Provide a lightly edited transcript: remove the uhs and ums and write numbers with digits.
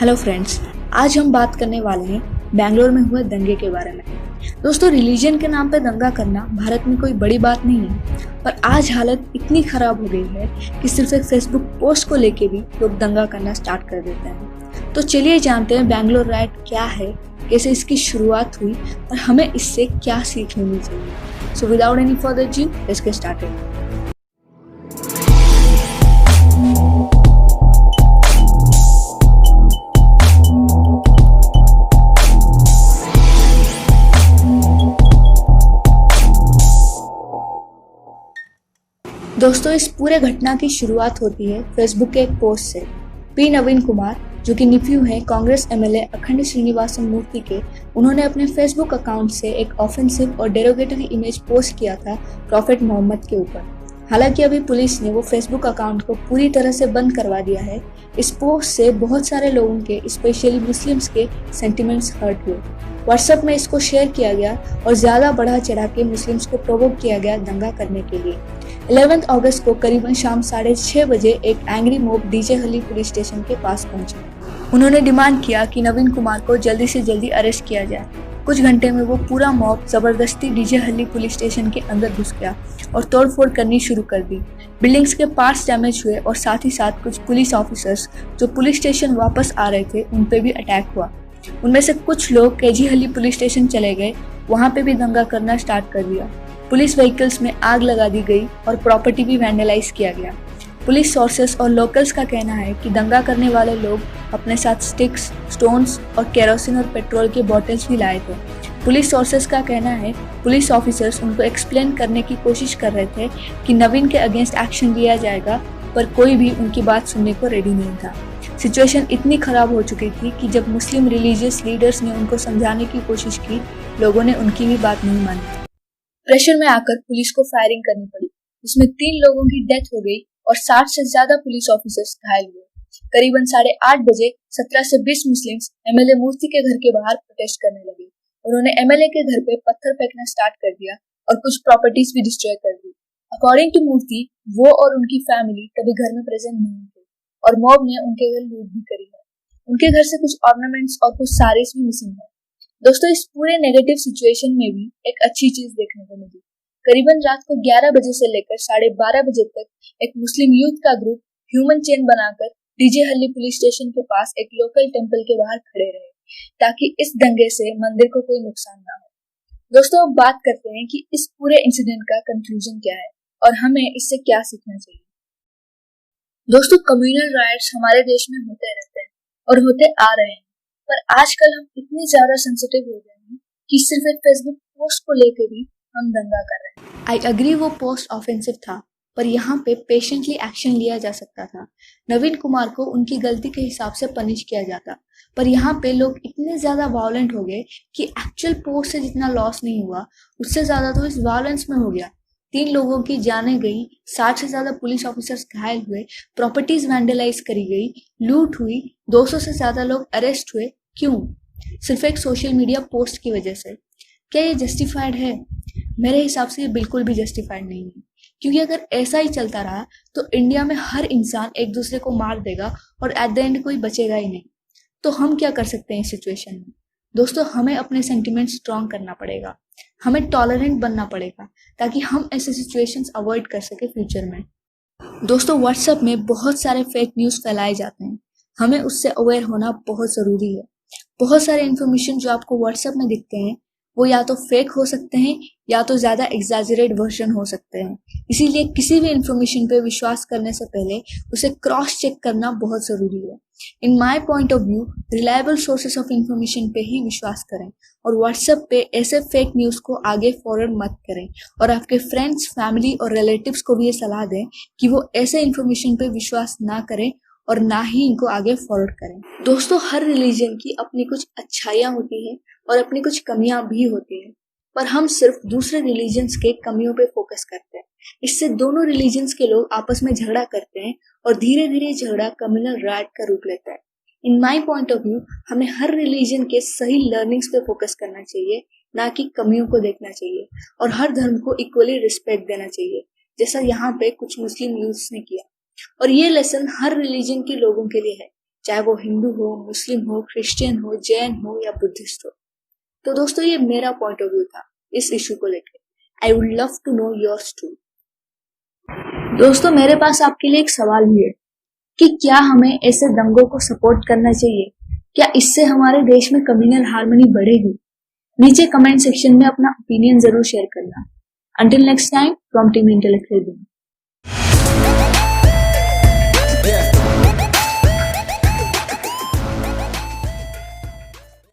Hello friends, आज हम बात करने वाले हैं बेंगलोर में हुए दंगे के बारे में। दोस्तों, रिलीजन के नाम पे दंगा करना भारत में कोई बड़ी बात नहीं है, पर आज हालत इतनी खराब हो गई है कि सिर्फ एक फेसबुक पोस्ट को लेके भी लोग दंगा करना स्टार्ट कर देते हैं। तो चलिए जानते हैं बेंगलोर राइट क्या है, कैसे इसकी शुरुआत हुई और हमें इससे क्या सीख लेनी चाहिए। So without any further due, let's get started. दोस्तों, इस पूरे घटना की शुरुआत होती है फेसबुक के एक पोस्ट से। पी नवीन कुमार, जो कि निफ्यू हैं कांग्रेस एमएलए अखंड श्रीनिवासन मूर्ति के, उन्होंने अपने फेसबुक अकाउंट से एक ऑफेंसिव और डेरोगेटरी इमेज पोस्ट किया था प्रॉफेट मोहम्मद के ऊपर। हालांकि अभी पुलिस ने वो फेसबुक अकाउंट को पूरी तरह से बंद करवा दिया है। इस पोस्ट से बहुत सारे लोगों के, स्पेशली मुस्लिम्स के सेंटिमेंट्स हर्ट हुए। व्हाट्सएप में इसको शेयर किया गया और ज्यादा बढ़ा चढ़ा के मुस्लिम्स को प्रोवोक किया गया दंगा करने के लिए। 11 अगस्त को करीबन शाम 6:30 बजे एक एंग्री मॉब डीजे हली पुलिस स्टेशन के पास पहुंचे। उन्होंने डिमांड किया कि नवीन कुमार को जल्दी से जल्दी अरेस्ट किया जाए। कुछ घंटे में वो पूरा मॉब जबरदस्ती डीजे हली पुलिस स्टेशन के अंदर घुस गया और तोड़फोड़ करनी शुरू कर दी। बिल्डिंग्स के पार्ट्स डैमेज हुए और साथ ही साथ कुछ पुलिस ऑफिसर्स जो पुलिस स्टेशन वापस आ रहे थे उन पे भी अटैक हुआ। उनमें से कुछ लोग केजी हली पुलिस स्टेशन चले गए, वहां पे भी दंगा करना स्टार्ट कर दिया। पुलिस व्हीकल्स में आग लगा दी गई और प्रॉपर्टी भी वैंडलाइज किया गया। पुलिस सोर्सेस और लोकल्स का कहना है कि दंगा करने वाले लोग अपने साथ स्टिक्स, स्टोन्स और केरोसिन और पेट्रोल के बॉटल्स भी लाए थे। पुलिस सोर्सेस का कहना है पुलिस ऑफिसर्स उनको एक्सप्लेन करने की कोशिश कर रहे थे कि नवीन के अगेंस्ट एक्शन लिया जाएगा, पर कोई भी उनकी बात सुनने को रेडी नहीं था। सिचुएशन इतनी खराब हो चुकी थी कि जब मुस्लिम रिलीजियस लीडर्स ने उनको समझाने की कोशिश की, लोगों ने उनकी भी बात नहीं मानी। प्रेशर में आकर पुलिस को फायरिंग करनी पड़ी, जिसमें 3 लोगों की डेथ हो गई और 60 से ज्यादा पुलिस ऑफिसर्स घायल हुए। करीबन 8:30 बजे 17 से 20 मुस्लिम्स एमएलए मूर्ति के घर के बाहर प्रोटेस्ट करने लगे। उन्होंने एमएलए के घर पे पत्थर फेंकना स्टार्ट कर दिया और कुछ प्रॉपर्टीज भी डिस्ट्रॉय कर दी। अकॉर्डिंग टू मूर्ति, वो और उनकी फैमिली कभी घर में प्रेजेंट नहीं थे और मॉब ने उनके घर लूट भी करी है। उनके घर से कुछ ऑर्नामेंट्स और कुछ साड़ीज भी मिसिंग है। दोस्तों, इस पूरे नेगेटिव सिचुएशन में भी एक अच्छी चीज देखने को मिली। करीबन रात को 11 बजे से लेकर 12:30 बजे तक एक मुस्लिम यूथ का ग्रुप ह्यूमन चेन बनाकर डीजे हल्ली पुलिस स्टेशन के पास एक लोकल टेंपल के बाहर खड़े रहे, ताकि इस दंगे से मंदिर को कोई नुकसान ना हो। दोस्तों, अब बात करते हैं कि इस पूरे इंसिडेंट का कंक्लूजन क्या है और हमें इससे क्या सीखना चाहिए। दोस्तों, कम्युनल राइट्स हमारे देश में होते रहते हैं और होते आ रहे हैं, पर आजकल हम इतने ज्यादा सेंसिटिव हो गए हैं कि सिर्फ एक फेसबुक पोस्ट को लेकर भी हम दंगा कर रहे हैं। आई अग्री, वो पोस्ट ऑफेंसिव था, पर यहाँ पे पेशेंटली एक्शन लिया जा सकता था। नवीन कुमार को उनकी गलती के हिसाब से पनिश किया जाता, पर यहाँ पे लोग इतने ज्यादा वायलेंट हो गए कि एक्चुअल पोस्ट से जितना लॉस नहीं हुआ, उससे ज्यादा तो इस वायलेंस में हो गया। 3 लोगों की जानें गई, 60 से ज्यादा पुलिस ऑफिसर्स घायल हुए, प्रॉपर्टीज वैंडलाइज करी गई, लूट हुई, 200 से ज्यादा लोग अरेस्ट हुए। क्यों? सिर्फ एक सोशल मीडिया पोस्ट की वजह से। क्या ये जस्टिफाइड है? मेरे हिसाब से ये बिल्कुल भी जस्टिफाइड नहीं है, क्योंकि अगर ऐसा ही चलता रहा तो इंडिया में हर इंसान एक दूसरे को मार देगा और एट द एंड कोई बचेगा ही नहीं। तो हम क्या कर सकते हैं इस सिचुएशन में? दोस्तों, हमें अपने सेंटिमेंट स्ट्रॉन्ग करना पड़ेगा, हमें टॉलरेंट बनना पड़ेगा, ताकि हम ऐसे सिचुएशंस अवॉइड कर सके फ्यूचर में। दोस्तों, व्हाट्सएप में बहुत सारे फेक न्यूज़ फैलाए जाते हैं, हमें उससे अवेयर होना बहुत ज़रूरी है। बहुत सारे इन्फॉर्मेशन जो आपको व्हाट्सएप में दिखते हैं वो या तो फेक हो सकते हैं या तो ज़्यादा एग्जैजरेट वर्जन हो सकते हैं। इसीलिए किसी भी इन्फॉर्मेशन पे विश्वास करने से पहले उसे क्रॉस चेक करना बहुत ज़रूरी है। In my point of view, reliable sources of information पे ही विश्वास करें और व्हाट्सएप पे ऐसे फेक न्यूज़ को आगे फॉरवर्ड मत करें, और आपके फ्रेंड्स, फैमिली और रिलेटिव्स को भी ये सलाह दें कि वो ऐसे इन्फॉर्मेशन पे विश्वास ना करें और ना ही इनको आगे फॉरवर्ड करें। दोस्तों, हर रिलीजन की अपनी कुछ अच्छाइयाँ होती हैं और अपनी कुछ कमियां भी होती हैं, पर हम सिर्फ दूसरे रिलीजन्स के कमियों पे फोकस करते हैं। इससे दोनों रिलीजन्स के लोग आपस में झगड़ा करते हैं और धीरे धीरे झगड़ा कम्युनल राइट का रूप लेता है। In my point of view, हमें हर रिलीजन के सही लर्निंग्स पे फोकस करना चाहिए, ना कि कमियों को देखना चाहिए, और हर धर्म को इक्वली रिस्पेक्ट देना चाहिए, जैसा यहाँ पे कुछ मुस्लिम यूथ्स ने किया। और ये लेसन हर रिलीजन के लोगों के लिए है, चाहे वो हिंदू हो, मुस्लिम हो, क्रिश्चियन हो, जैन हो या बुद्धिस्ट हो। तो दोस्तों ये मेरा पॉइंट ऑफ व्यू था इस इशू को लेकर। I would love to know yours too. दोस्तों मेरे पास आपके लिए एक सवाल भी है कि क्या हमें ऐसे दंगों को सपोर्ट करना चाहिए? क्या इससे हमारे देश में कम्युनल हार्मनी बढ़ेगी? नीचे कमेंट सेक्शन में अपना ओपिनियन जरूर शेयर करना। Until next time from team intellect.